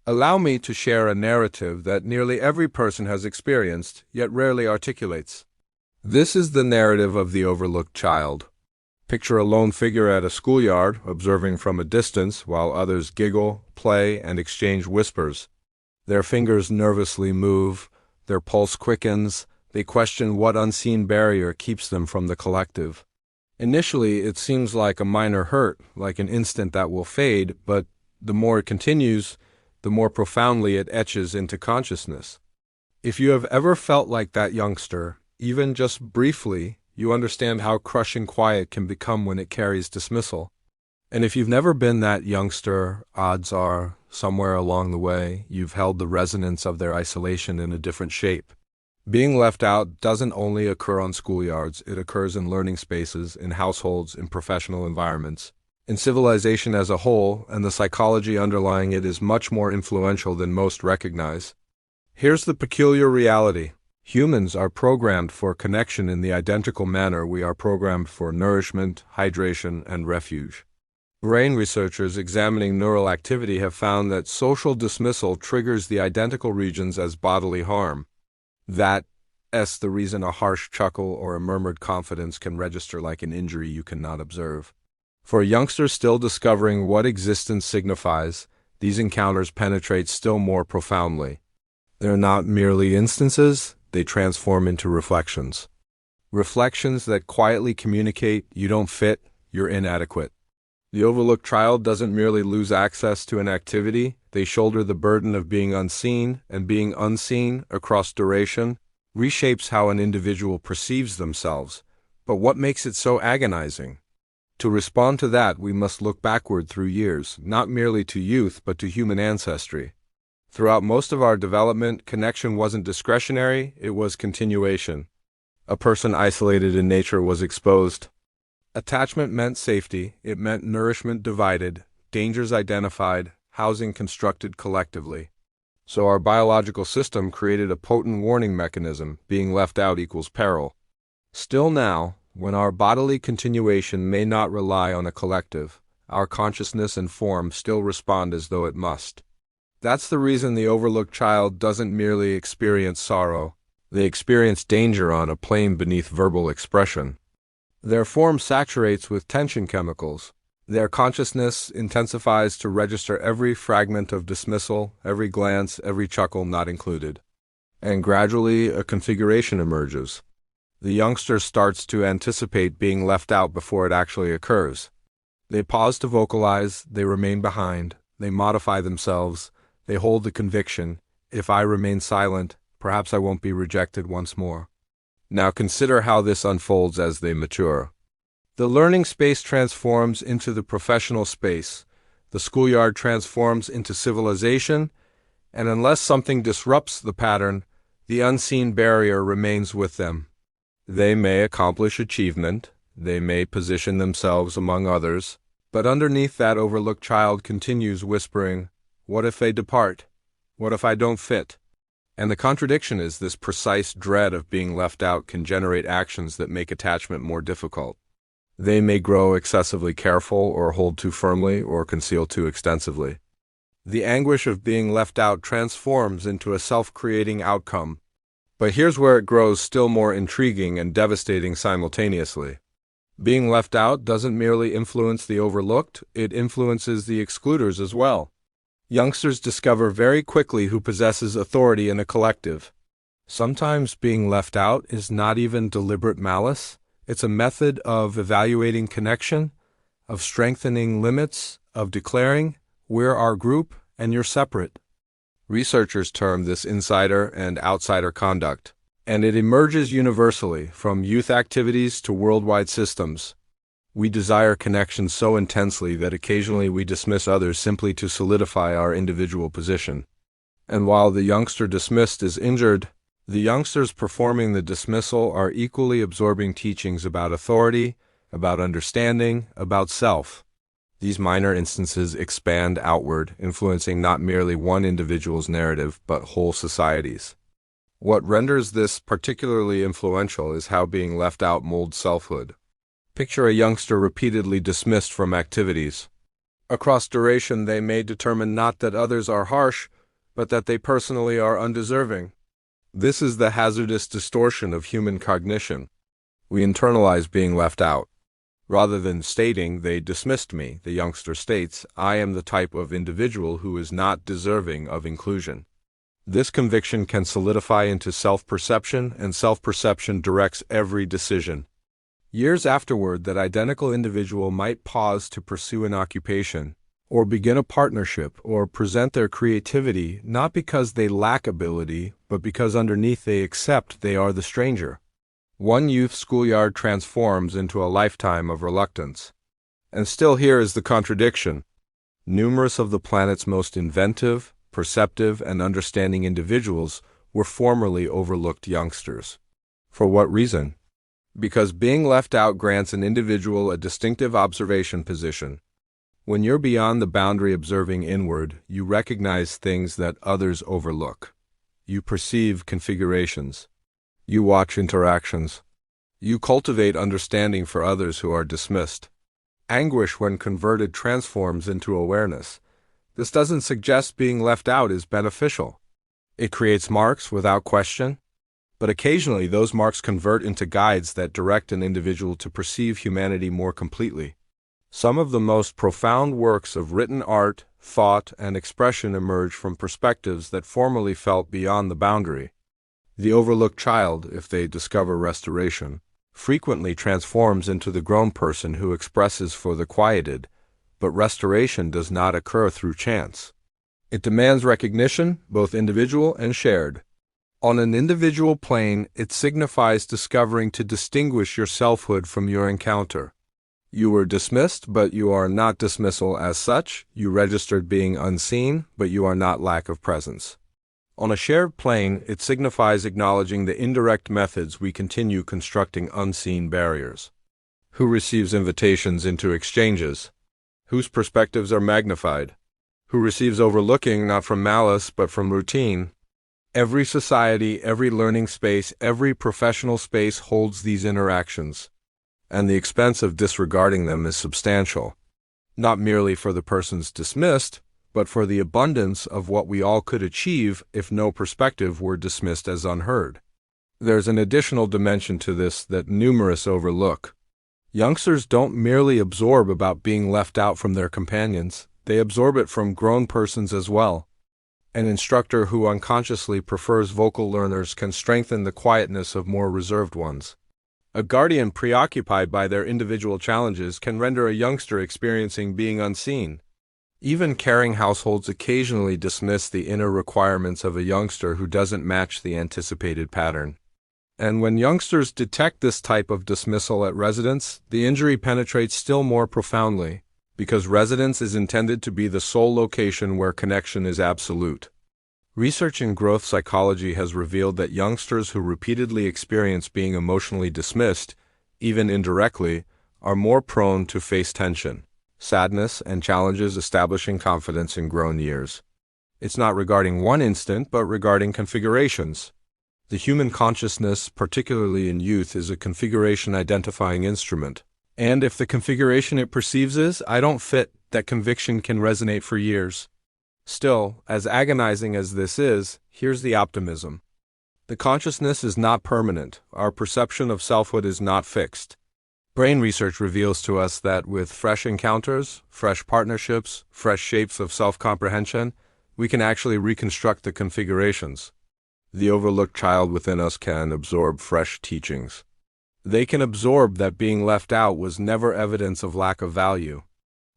Allow me to share a narrative that nearly every person has experienced, yet rarely articulates. This is the narrative of the overlooked child. Picture a lone figure at a schoolyard, observing from a distance while others giggle, play, and exchange whispers. Their fingers nervously move, their pulse quickens, they question what unseen barrier keeps them from the collective. Initially, it seems like a minor hurt, like an instant that will fade, but the more it continues, the more profoundly it etches into consciousness. If you have ever felt like that youngster, even just briefly, you understand how crushing quiet can become when it carries dismissal. And if you've never been that youngster, odds are, somewhere along the way, you've held the resonance of their isolation in a different shape. Being left out doesn't only occur on schoolyards, it occurs in learning spaces, in households, in professional environments. In civilization as a whole, and the psychology underlying it is much more influential than most recognize. Here's the peculiar reality. Humans are programmed for connection in the identical manner we are programmed for nourishment, hydration, and refuge. Brain researchers examining neural activity have found that social dismissal triggers the identical regions as bodily harm. That's the reason a harsh chuckle or a murmured confidence can register like an injury you cannot observe. For youngsters still discovering what existence signifies, these encounters penetrate still more profoundly. They're not merely instances, they transform into reflections. Reflections that quietly communicate, you don't fit, you're inadequate. The overlooked child doesn't merely lose access to an activity, they shoulder the burden of being unseen, and being unseen, across duration, reshapes how an individual perceives themselves. But what makes it so agonizing? To respond to that, we must look backward through years, not merely to youth, but to human ancestry. Throughout most of our development, connection wasn't discretionary, it was continuation. A person isolated in nature was exposed. Attachment meant safety, it meant nourishment divided, dangers identified, housing constructed collectively. So our biological system created a potent warning mechanism, being left out equals peril. Still now, when our bodily continuation may not rely on a collective, our consciousness and form still respond as though it must. That's the reason the overlooked child doesn't merely experience sorrow, they experience danger on a plane beneath verbal expression. Their form saturates with tension chemicals. Their consciousness intensifies to register every fragment of dismissal, every glance, every chuckle not included. And gradually a configuration emerges. The youngster starts to anticipate being left out before it actually occurs. They pause to vocalize, they remain behind, they modify themselves, they hold the conviction, if I remain silent, perhaps I won't be rejected once more. Now consider how this unfolds as they mature. The learning space transforms into the professional space, the schoolyard transforms into civilization, and unless something disrupts the pattern, the unseen barrier remains with them. They may accomplish achievement, they may position themselves among others, but underneath that overlooked child continues whispering, what if they depart? What if I don't fit? And the contradiction is this precise dread of being left out can generate actions that make attachment more difficult. They may grow excessively careful or hold too firmly or conceal too extensively. The anguish of being left out transforms into a self-creating outcome. But here's where it grows still more intriguing and devastating simultaneously. Being left out doesn't merely influence the overlooked, it influences the excluders as well. Youngsters discover very quickly who possesses authority in a collective. Sometimes being left out is not even deliberate malice. It's a method of evaluating connection, of strengthening limits, of declaring, we're our group and you're separate. Researchers term this insider and outsider conduct, and it emerges universally from youth activities to worldwide systems. We desire connection so intensely that occasionally we dismiss others simply to solidify our individual position. And while the youngster dismissed is injured, the youngsters performing the dismissal are equally absorbing teachings about authority, about understanding, about self. These minor instances expand outward, influencing not merely one individual's narrative, but whole societies. What renders this particularly influential is how being left out molds selfhood. Picture a youngster repeatedly dismissed from activities. Across duration, they may determine not that others are harsh, but that they personally are undeserving. This is the hazardous distortion of human cognition. We internalize being left out. Rather than stating, "They dismissed me," the youngster states, "I am the type of individual who is not deserving of inclusion." This conviction can solidify into self-perception, and self-perception directs every decision. Years afterward, that identical individual might pause to pursue an occupation, or begin a partnership, or present their creativity, not because they lack ability, but because underneath they accept they are the stranger. One youth schoolyard transforms into a lifetime of reluctance. And still here is the contradiction. Numerous of the planet's most inventive, perceptive, and understanding individuals were formerly overlooked youngsters. For what reason? Because being left out grants an individual a distinctive observation position. When you're beyond the boundary observing inward, you recognize things that others overlook. You perceive configurations. You watch interactions. You cultivate understanding for others who are dismissed. Anguish, when converted, transforms into awareness. This doesn't suggest being left out is beneficial. It creates marks without question, but occasionally those marks convert into guides that direct an individual to perceive humanity more completely. Some of the most profound works of written art, thought, and expression emerge from perspectives that formerly felt beyond the boundary. The overlooked child, if they discover restoration, frequently transforms into the grown person who expresses for the quieted, but restoration does not occur through chance. It demands recognition, both individual and shared. On an individual plane, it signifies discovering to distinguish your selfhood from your encounter. You were dismissed, but you are not dismissal as such. You registered being unseen, but you are not lack of presence. On a shared plane, it signifies acknowledging the indirect methods we continue constructing unseen barriers. Who receives invitations into exchanges? Whose perspectives are magnified? Who receives overlooking not from malice but from routine? Every society, every learning space, every professional space holds these interactions, and the expense of disregarding them is substantial, not merely for the persons dismissed, but for the abundance of what we all could achieve if no perspective were dismissed as unheard. There's an additional dimension to this that numerous overlook. Youngsters don't merely absorb about being left out from their companions, they absorb it from grown persons as well. An instructor who unconsciously prefers vocal learners can strengthen the quietness of more reserved ones. A guardian preoccupied by their individual challenges can render a youngster experiencing being unseen. Even caring households occasionally dismiss the inner requirements of a youngster who doesn't match the anticipated pattern. And when youngsters detect this type of dismissal at residence, the injury penetrates still more profoundly, because residence is intended to be the sole location where connection is absolute. Research in growth psychology has revealed that youngsters who repeatedly experience being emotionally dismissed, even indirectly, are more prone to face tension, sadness, and challenges establishing confidence in grown years. It's not regarding one instant, but regarding configurations. The human consciousness, particularly in youth, is a configuration identifying instrument. And if the configuration it perceives is, "I don't fit," that conviction can resonate for years. Still, as agonizing as this is, here's the optimism. The consciousness is not permanent. Our perception of selfhood is not fixed. Brain research reveals to us that with fresh encounters, fresh partnerships, fresh shapes of self-comprehension, we can actually reconstruct the configurations. The overlooked child within us can absorb fresh teachings. They can absorb that being left out was never evidence of lack of value.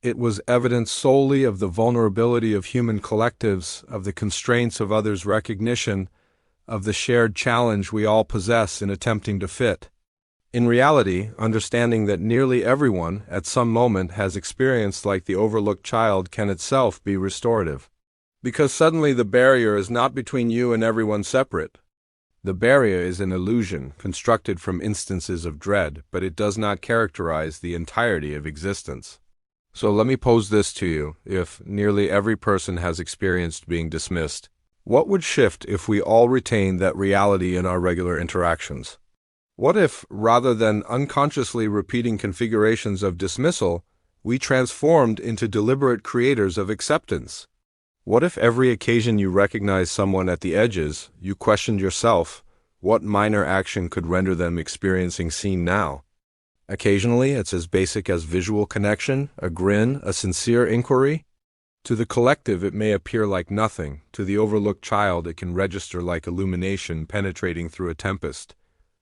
It was evidence solely of the vulnerability of human collectives, of the constraints of others' recognition, of the shared challenge we all possess in attempting to fit. In reality, understanding that nearly everyone, at some moment, has experienced like the overlooked child can itself be restorative. Because suddenly the barrier is not between you and everyone separate. The barrier is an illusion constructed from instances of dread, but it does not characterize the entirety of existence. So let me pose this to you. If nearly every person has experienced being dismissed, what would shift if we all retained that reality in our regular interactions? What if, rather than unconsciously repeating configurations of dismissal, we transformed into deliberate creators of acceptance. What if every occasion you recognized someone at the edges, you questioned yourself, what minor action could render them experiencing seen now? Occasionally, it's as basic as visual connection, a grin, a sincere inquiry. To the collective, it may appear like nothing. To the overlooked child, it can register like illumination penetrating through a tempest.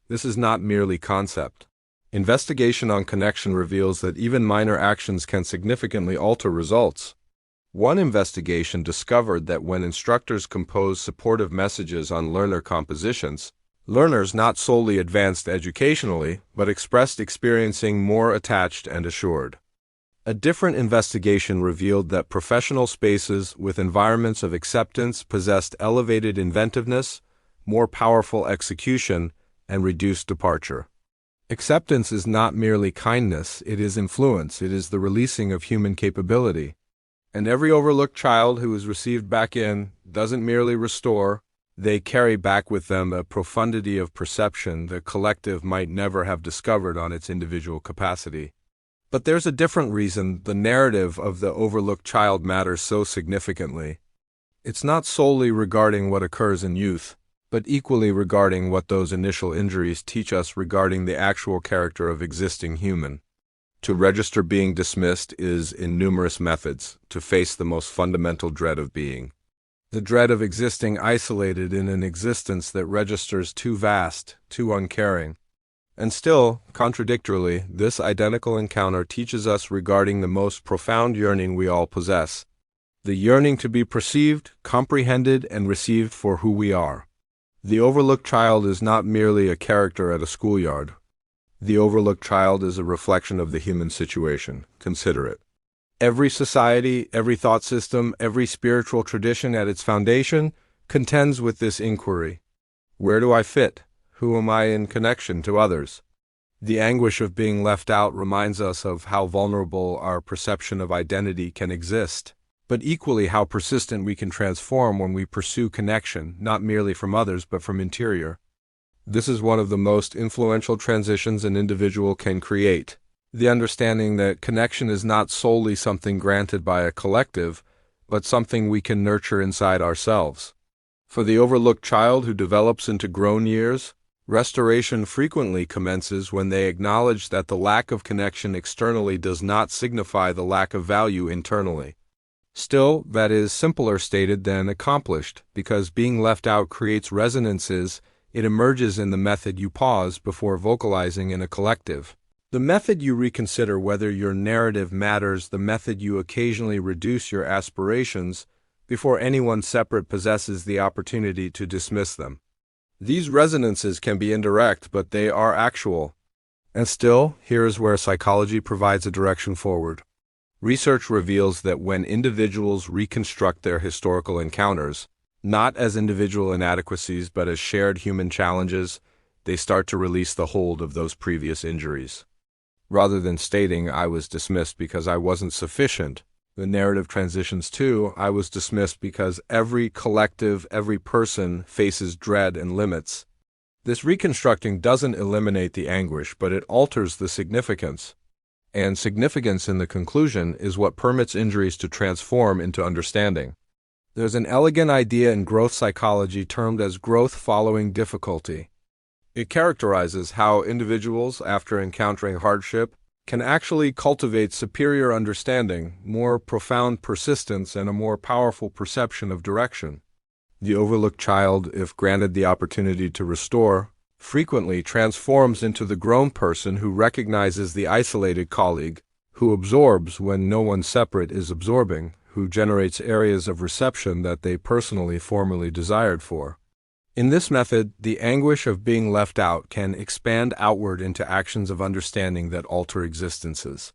This is not merely concept. Investigation on connection reveals that even minor actions can significantly alter results. One investigation discovered that when instructors composed supportive messages on learner compositions, learners not solely advanced educationally, but expressed experiencing more attached and assured. A different investigation revealed that professional spaces with environments of acceptance possessed elevated inventiveness, more powerful execution, and reduced departure. Acceptance is not merely kindness, it is influence, it is the releasing of human capability. And every overlooked child who is received back in doesn't merely restore, they carry back with them a profundity of perception the collective might never have discovered on its individual capacity. But there's a different reason the narrative of the overlooked child matters so significantly. It's not solely regarding what occurs in youth, but equally regarding what those initial injuries teach us regarding the actual character of existing human. To register being dismissed is, in numerous methods, to face the most fundamental dread of being. The dread of existing isolated in an existence that registers too vast, too uncaring. And still, contradictorily, this identical encounter teaches us regarding the most profound yearning we all possess. The yearning to be perceived, comprehended, and received for who we are. The overlooked child is not merely a character at a schoolyard. The overlooked child is a reflection of the human situation. Consider it. Every society, every thought system, every spiritual tradition at its foundation contends with this inquiry. Where do I fit? Who am I in connection to others? The anguish of being left out reminds us of how vulnerable our perception of identity can exist, but equally how persistent we can transform when we pursue connection, not merely from others but from interior. This is one of the most influential transitions an individual can create. The understanding that connection is not solely something granted by a collective, but something we can nurture inside ourselves. For the overlooked child who develops into grown years, restoration frequently commences when they acknowledge that the lack of connection externally does not signify the lack of value internally. Still, that is simpler stated than accomplished, because being left out creates resonances. It emerges in the method you pause before vocalizing in a collective. The method you reconsider whether your narrative matters, the method you occasionally reduce your aspirations before anyone separate possesses the opportunity to dismiss them. These resonances can be indirect, but they are actual. And still, here is where psychology provides a direction forward. Research reveals that when individuals reconstruct their historical encounters, not as individual inadequacies but as shared human challenges, they start to release the hold of those previous injuries. Rather than stating, I was dismissed because I wasn't sufficient, the narrative transitions to, I was dismissed because every collective, every person faces dread and limits. This reconstructing doesn't eliminate the anguish, but it alters the significance. And significance in the conclusion is what permits injuries to transform into understanding. There's an elegant idea in growth psychology termed as growth following difficulty. It characterizes how individuals, after encountering hardship, can actually cultivate superior understanding, more profound persistence, and a more powerful perception of direction. The overlooked child, if granted the opportunity to restore, frequently transforms into the grown person who recognizes the isolated colleague, who absorbs when no one separate is absorbing, who generates areas of reception that they personally formerly desired for. In this method, the anguish of being left out can expand outward into actions of understanding that alter existences.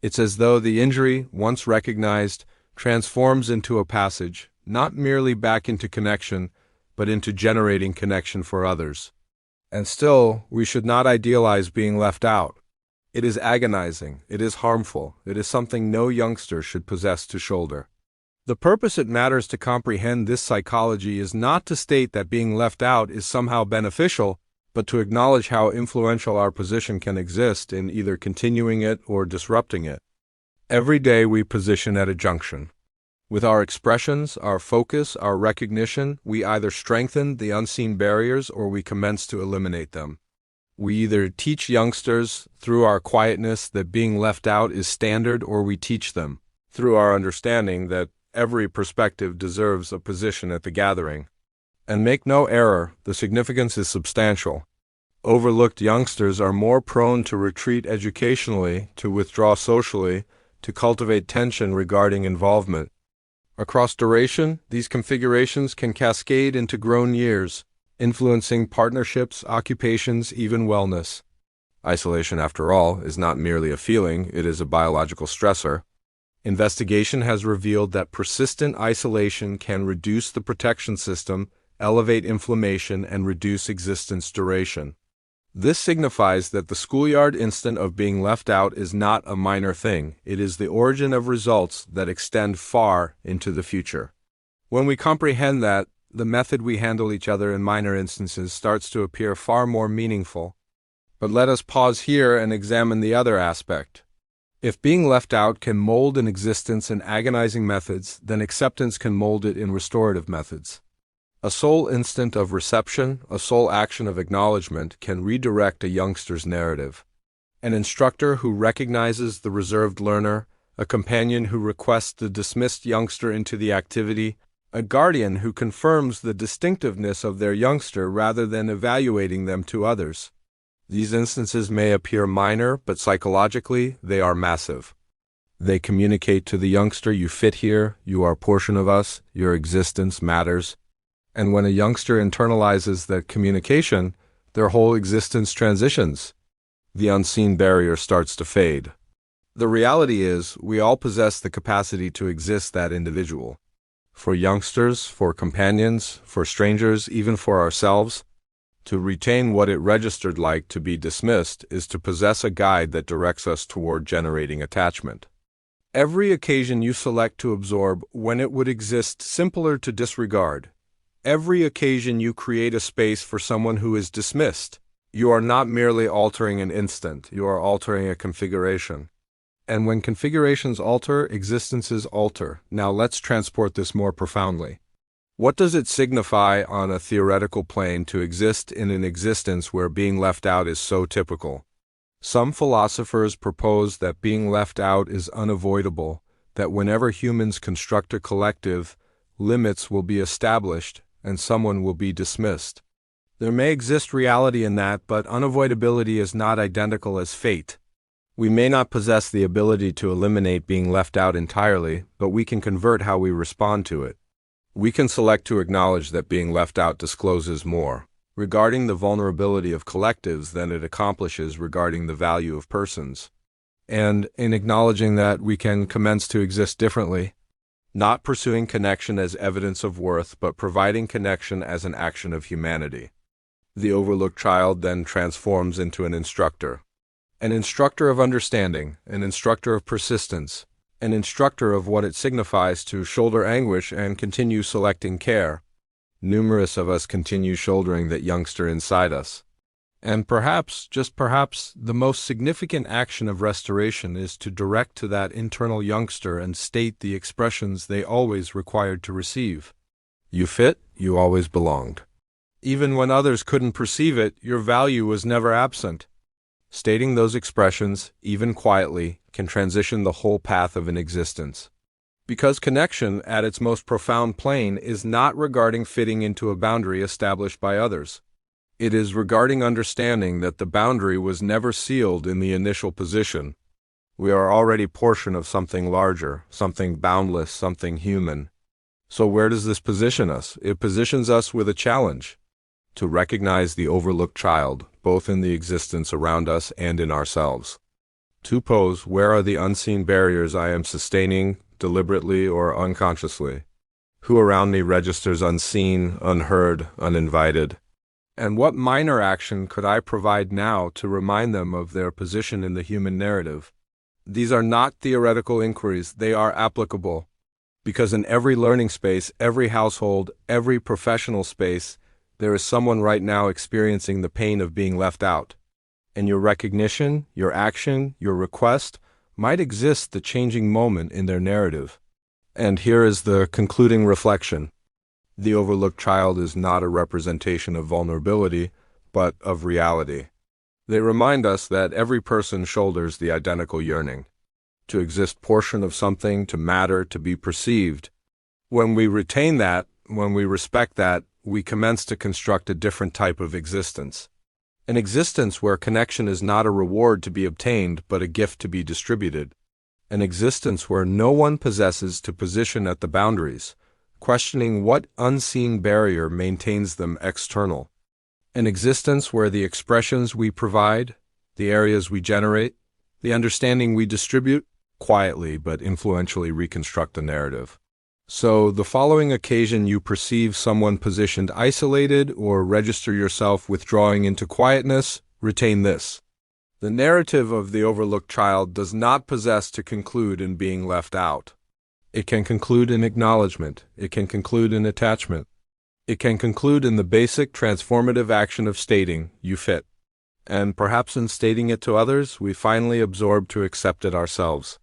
It's as though the injury, once recognized, transforms into a passage, not merely back into connection, but into generating connection for others. And still, we should not idealize being left out. It is agonizing, it is harmful, it is something no youngster should possess to shoulder. The purpose it matters to comprehend this psychology is not to state that being left out is somehow beneficial, but to acknowledge how influential our position can exist in either continuing it or disrupting it. Every day we position at a junction. With our expressions, our focus, our recognition, we either strengthen the unseen barriers or we commence to eliminate them. We either teach youngsters through our quietness that being left out is standard, or we teach them through our understanding that every perspective deserves a position at the gathering. And make no error, the significance is substantial. Overlooked youngsters are more prone to retreat educationally, to withdraw socially, to cultivate tension regarding involvement. Across duration, these configurations can cascade into grown years, influencing partnerships, occupations, even wellness. Isolation, after all, is not merely a feeling, it is a biological stressor. Investigation has revealed that persistent isolation can reduce the protection system, elevate inflammation, and reduce existence duration. This signifies that the schoolyard instant of being left out is not a minor thing, it is the origin of results that extend far into the future. When we comprehend that, the method we handle each other in minor instances starts to appear far more meaningful. But let us pause here and examine the other aspect. If being left out can mold an existence in agonizing methods, then acceptance can mold it in restorative methods. A sole instant of reception, a sole action of acknowledgement, can redirect a youngster's narrative. An instructor who recognizes the reserved learner, a companion who requests the dismissed youngster into the activity, a guardian who confirms the distinctiveness of their youngster rather than evaluating them to others. These instances may appear minor, but psychologically they are massive. They communicate to the youngster, you fit here, you are a portion of us, your existence matters. And when a youngster internalizes that communication, their whole existence transitions. The unseen barrier starts to fade. The reality is, we all possess the capacity to exist that individual. For youngsters, for companions, for strangers, even for ourselves, to retain what it registered like to be dismissed is to possess a guide that directs us toward generating attachment. Every occasion you select to absorb when it would exist simpler to disregard, every occasion you create a space for someone who is dismissed, you are not merely altering an instant, you are altering a configuration. And when configurations alter, existences alter. Now let's transport this more profoundly. What does it signify on a theoretical plane to exist in an existence where being left out is so typical? Some philosophers propose that being left out is unavoidable, that whenever humans construct a collective, limits will be established and someone will be dismissed. There may exist reality in that, but unavoidability is not identical as fate. We may not possess the ability to eliminate being left out entirely, but we can convert how we respond to it. We can select to acknowledge that being left out discloses more regarding the vulnerability of collectives than it accomplishes regarding the value of persons. And in acknowledging that, we can commence to exist differently, not pursuing connection as evidence of worth, but providing connection as an action of humanity. The overlooked child then transforms into an instructor of understanding, an instructor of persistence, an instructor of what it signifies to shoulder anguish and continue selecting care. Numerous of us continue shouldering that youngster inside us. And perhaps, just perhaps, the most significant action of restoration is to direct to that internal youngster and state the expressions they always required to receive. You fit, you always belonged. Even when others couldn't perceive it, your value was never absent. Stating those expressions, even quietly, can transition the whole path of an existence. Because connection, at its most profound plane, is not regarding fitting into a boundary established by others. It is regarding understanding that the boundary was never sealed in the initial position. We are already portion of something larger, something boundless, something human. So where does this position us? It positions us with a challenge to recognize the overlooked child, both in the existence around us and in ourselves. To pose, where are the unseen barriers I am sustaining, deliberately or unconsciously? Who around me registers unseen, unheard, uninvited? And what minor action could I provide now to remind them of their position in the human narrative? These are not theoretical inquiries, they are applicable. Because in every learning space, every household, every professional space, there is someone right now experiencing the pain of being left out. And your recognition, your action, your request might exist the changing moment in their narrative. And here is the concluding reflection. The overlooked child is not a representation of vulnerability, but of reality. They remind us that every person shoulders the identical yearning, to exist portion of something, to matter, to be perceived. When we retain that, when we respect that, we commence to construct a different type of existence. An existence where connection is not a reward to be obtained, but a gift to be distributed. An existence where no one possesses to position at the boundaries, questioning what unseen barrier maintains them external. An existence where the expressions we provide, the areas we generate, the understanding we distribute, quietly but influentially reconstruct the narrative. So, the following occasion you perceive someone positioned isolated or register yourself withdrawing into quietness, retain this. The narrative of the overlooked child does not possess to conclude in being left out. It can conclude in acknowledgement. It can conclude in attachment. It can conclude in the basic transformative action of stating, you fit. And perhaps in stating it to others, we finally absorb to accept it ourselves.